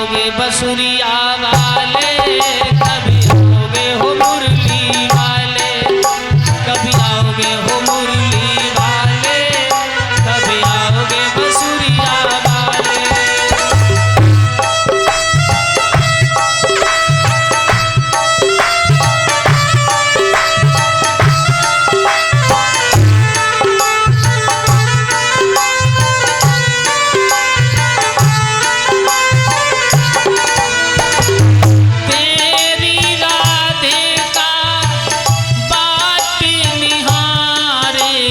आओगे बसुरिया वाले, कभी आओगे हो मुरली वाले, कभी आओगे हो मुरली वाले, कभी आओगे बसुरिया वाले।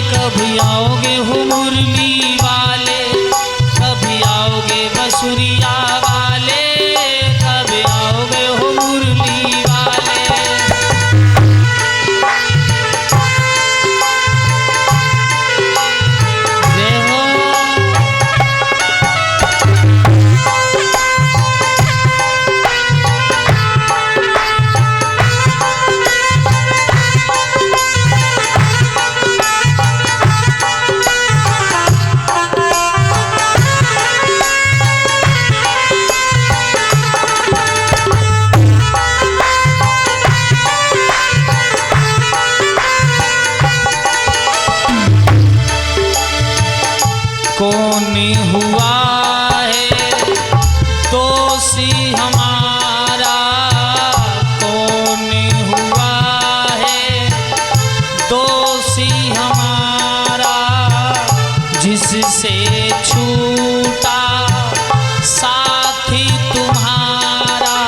कभी आओगे हो मुरली वाले, कभी आओगे बसुरिया वाले, कभी आओगे हो मुरली वाले। जय हो। कौन हुआ है दोषी हमारा, कौन हुआ है दोषी हमारा, जिससे छूटा साथी तुम्हारा।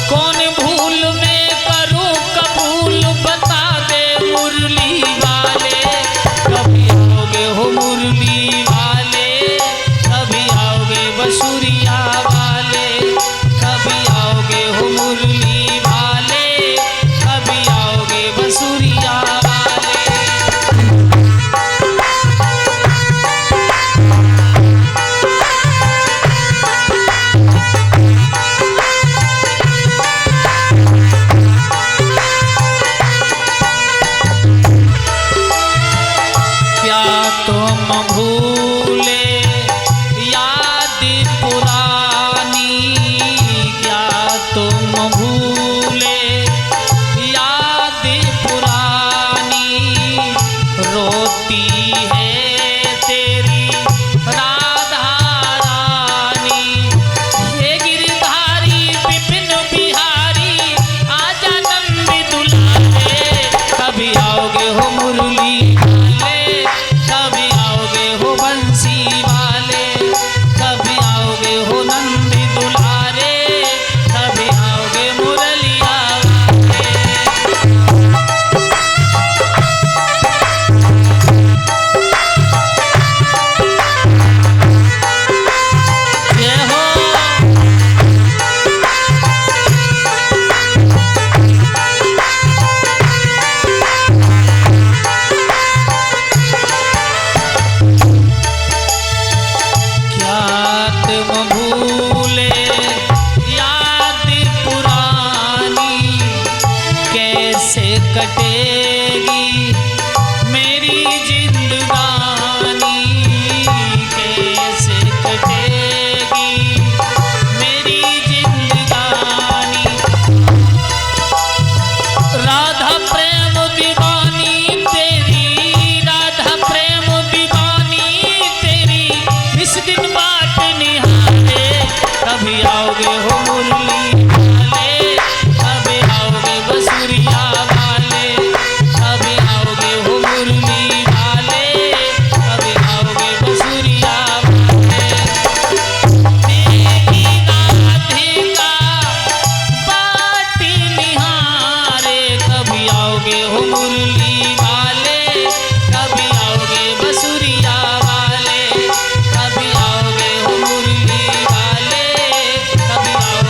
कौन भूल में करूं कबूल, बता दे मुरली वाले, कभी आओगे हो मुरली वाले, कभी आओगे बसुरिया वाले, कभी आओगे हो मुरली वाले, कभी आओगे बसुरिया वाले। क्या तुम भूले याद पुरानी, क्या तुम भूले याद पुरानी, रोती है तेरी राधा रानी। हे गिरधारी विपिन बिहारी, आजा नंद दुलारे, कभी आओगे हो मुरली वाले, कभी आओगे हो बंसी वाले, कभी आओगे हो नंद दुलारे, कभी आओगे मुरलिया वाले। जय हो। क्या तुम भूले याद पुरानी, कैसे कटेगी मेरी जिंदगानी, कैसे कटेगी मेरी जिंदगानी। राधा प्रेम दीवानी तेरी, राधा प्रेम दीवानी तेरी, इस दिन बात निहारे, कभी आओगे हो मुरली वाले, कभी आओगे बसुरिया वाले, कभी आओगे हो मुरली वाले, कभी आओगे बसुरिया वाले। तेरी राधिका बाट निहारे, कभी आओगे हो मुरली वाले, कभी आओगे बसुरिया वाले, कभी आओगे हो मुरली वाले, कभी आओगे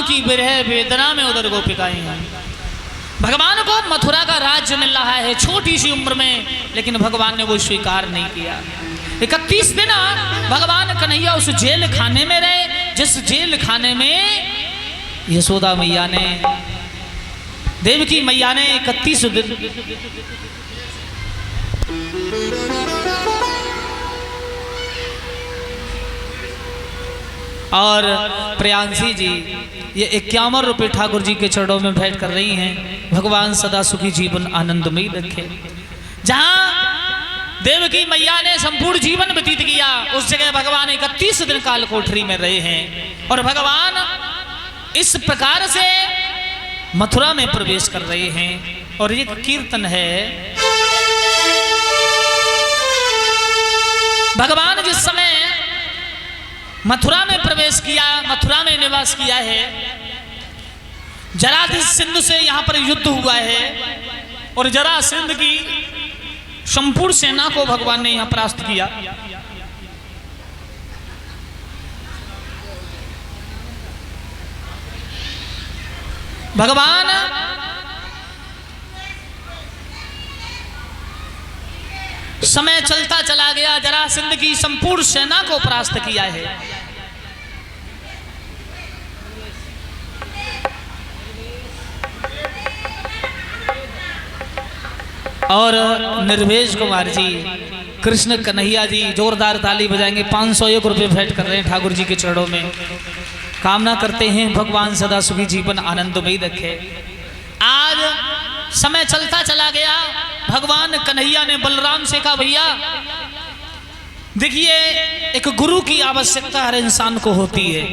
की विरह वेदना में उधर गोपिकाएं हैं। भगवान को मथुरा का राज्य मिल रहा है छोटी सी उम्र में, लेकिन भगवान ने वो स्वीकार नहीं किया। 31 दिन भगवान कन्हैया उस जेल खाने में रहे, जिस जेल खाने में यशोदा मैया ने, देवकी मैया ने 31 दिन और प्रियांशी जी ये 51 रुपये ठाकुर जी के चरणों में भेंट कर रही हैं। भगवान सदा सुखी जीवन आनंदमयी रखे। जहां देवकी मैया ने संपूर्ण जीवन व्यतीत किया, उस जगह भगवान 31 दिन काल कोठरी में रहे हैं और भगवान इस प्रकार से मथुरा में प्रवेश कर रहे हैं। और एक कीर्तन है, भगवान जिस समय मथुरा में प्रवेश किया, मथुरा में निवास किया है, जरासंध से यहाँ पर युद्ध हुआ है और जरासंध की संपूर्ण सेना को भगवान ने यहाँ परास्त किया। भगवान समय चलता चला गया, जरासंध की संपूर्ण सेना को परास्त किया है। और निर्वेश कुमार जी, कृष्ण कन्हैया जी जोरदार ताली बजाएंगे। 501 रुपये भेंट कर रहे हैं ठाकुर जी के चरणों में। कामना करते हैं भगवान सदा सुखी जीवन आनंदमयी रखे। आज समय चलता चला गया, भगवान कन्हैया ने बलराम से कहा, भैया देखिए एक गुरु की आवश्यकता हर इंसान को होती है।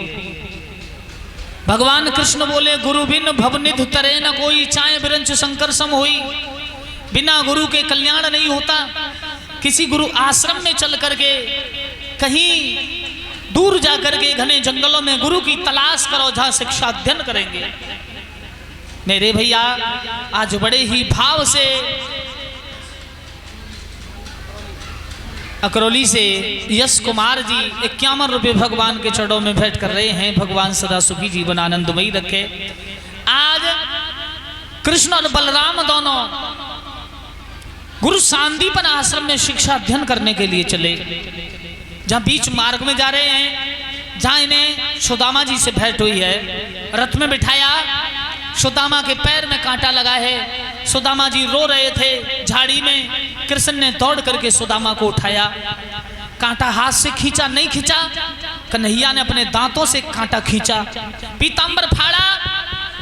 भगवान कृष्ण बोले, गुरु बिन भवनिधि तरे न कोई, चाहे बिरंच शंकर सम होई। बिना गुरु के कल्याण नहीं होता। किसी गुरु आश्रम में चल करके, कहीं दूर जाकर के घने जंगलों में गुरु की तलाश करो, जहां शिक्षा अध्ययन करेंगे। मेरे भैया आज बड़े ही भाव से अकरौली से यश कुमार जी 51 रुपये भगवान के चरणों में भेंट कर रहे हैं। भगवान सदा सुखी जीवन आनंदमयी रखे। आज कृष्ण और बलराम दोनों गुरु सांदीपन आश्रम में शिक्षा अध्ययन करने के लिए चले। जहां बीच मार्ग में जा रहे हैं, जहां इन्हें सुदामा जी से भेंट हुई है, रथ में बिठाया, सुदामा के पैर में कांटा लगा है। सुदामा जी रो रहे थे झाड़ी में। कृष्ण ने दौड़ करके सुदामा को उठाया, कांटा हाथ से खींचा, नहीं खींचा, कन्हैया ने अपने दांतों से कांटा खींचा, पीतांबर फाड़ा,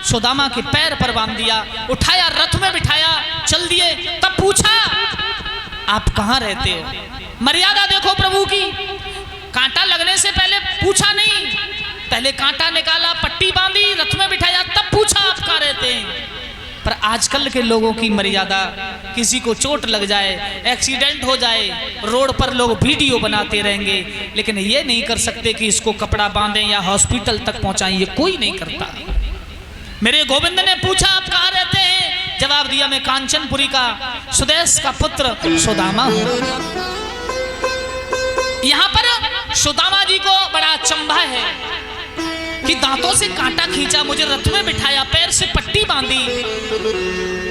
सुदामा के पैर पर बांध दिया, उठाया, रथ में बिठाया, चल दिए। तब पूछा, आप कहां रहते हो? मर्यादा देखो प्रभु की। कांटा लगने से पहले पूछा नहीं, पहले कांटा निकाला, पट्टी बांधी, रथ में बिठाया, तब पूछा आप कहां रहते हैं। पर आजकल के लोगों की मर्यादा, किसी को चोट लग जाए, एक्सीडेंट हो जाए, रोड पर लोग वीडियो बनाते रहेंगे, लेकिन ये नहीं कर सकते कि इसको कपड़ा बांधें या हॉस्पिटल तक पहुंचाएं। ये कोई नहीं करता। मेरे गोविंद ने पूछा, आप कहां रहते हैं? जवाब दिया, मैं कांचनपुरी का सुदेश का पुत्र सुदामा हूं। यहां पर सुदामा जी को बड़ा अचंभा है कि दांतों से कांटा खींचा, मुझे रथ में बिठाया, पैर से पट्टी बांधी।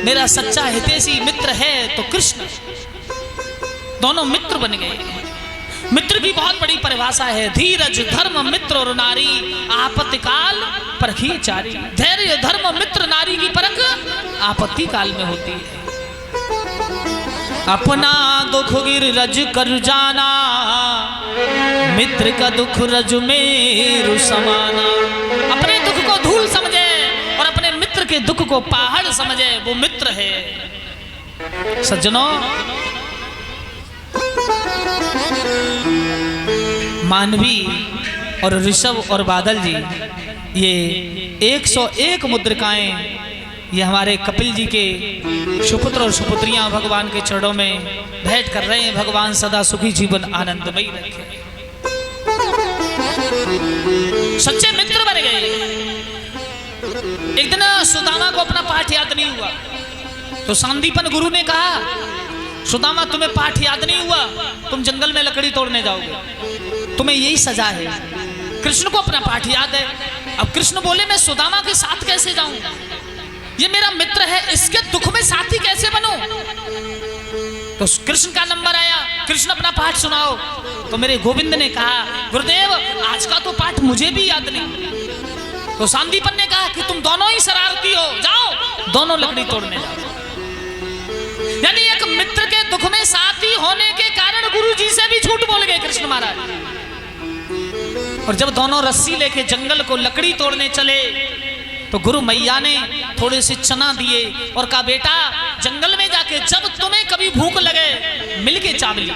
मेरा सच्चा हितैषी मित्र है तो कृष्ण। दोनों मित्र बन गए। मित्र की बहुत बड़ी परिभाषा है, धीरज धर्म मित्र और नारी, आपत्ति काल परखी चारी। धैर्य धर्म मित्र नारी की परख आपत्ति काल में होती है। अपना दुख गिर रज कर जाना, मित्र का दुख रज मेरु समाना। अपने दुख को धूल समझे और अपने मित्र के दुख को पहाड़ समझे, वो मित्र है। सज्जनों, मानवी और ऋषभ और बादल जी, ये 101 मुद्रिकाएं ये हमारे कपिल जी के सुपुत्र और सुपुत्रियां भगवान के चरणों में भेंट कर रहे हैं। भगवान सदा सुखी जीवन आनंदमयी रखे। सच्चे मित्र बन गए। एक दिन सुदामा को अपना पाठ याद नहीं हुआ तो सांदीपन गुरु ने कहा, सुदामा तुम्हें पाठ याद नहीं हुआ, तुम जंगल में लकड़ी तोड़ने जाओगे, तुम्हें यही सजा है। कृष्ण को अपना पाठ याद है, अब कृष्ण बोले मैं सुदामा के साथ कैसे जाऊं, ये मेरा मित्र है, इसके दुख में साथी कैसे बनूं। तो कृष्ण का नंबर आया, कृष्ण अपना पाठ सुनाओ। तो मेरे गोविंद ने कहा गुरुदेव आज का तो पाठ मुझे भी याद नहीं। तो सांदीपन ने कहा कि तुम दोनों ही शरारती हो, जाओ दोनों लकड़ी तोड़ने जाओ। यानी एक मित्र के दुख में साथी होने के कारण गुरु जी से भी झूठ बोल गए कृष्ण महाराज। और जब दोनों रस्सी लेके जंगल को लकड़ी तोड़ने चले तो गुरु मैया ने थोड़े से चना दिए और कहा बेटा जंगल में जाके जब तुम्हें कभी भूख लगे मिलके चावली।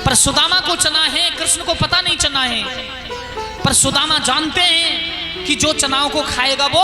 पर सुदामा को चना है, कृष्ण को पता नहीं चना है, पर सुदामा जानते हैं कि जो चनाओं को खाएगा वो